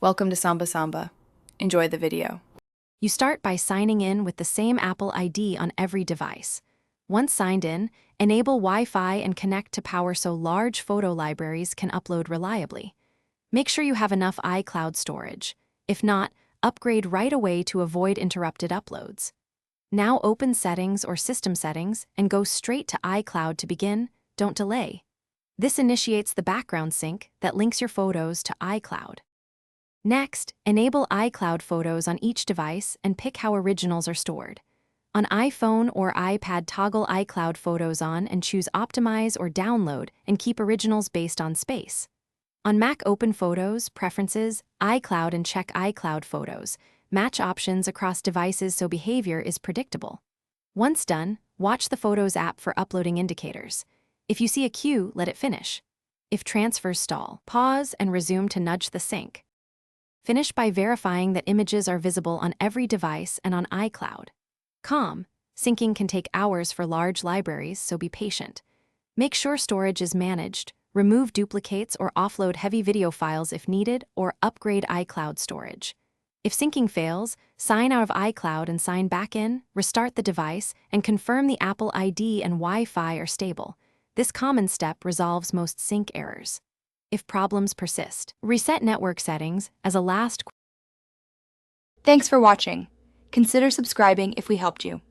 Welcome to Samba Samba. Enjoy the video. You start by signing in with the same Apple ID on every device. Once signed in, enable Wi-Fi and connect to power so large photo libraries can upload reliably. Make sure you have enough iCloud storage. If not, upgrade right away to avoid interrupted uploads. Now open Settings or System Settings and go straight to iCloud to begin. Don't delay. This initiates the background sync that links your photos to iCloud. Next, enable iCloud Photos on each device and pick how originals are stored. On iPhone or iPad, toggle iCloud Photos on and choose Optimize or Download and keep originals based on space. On Mac, open Photos, Preferences, iCloud and check iCloud Photos. Match options across devices so behavior is predictable. Once done, watch the Photos app for uploading indicators. If you see a queue, let it finish. If transfers stall, pause and resume to nudge the sync. Finish by verifying that images are visible on every device and on iCloud. Syncing can take hours for large libraries, so be patient. Make sure storage is managed, remove duplicates or offload heavy video files if needed, or upgrade iCloud storage. If syncing fails, sign out of iCloud and sign back in, restart the device, and confirm the Apple ID and Wi-Fi are stable. This common step resolves most sync errors. If problems persist, reset network settings as a last. Thanks for watching. Consider subscribing if we helped you.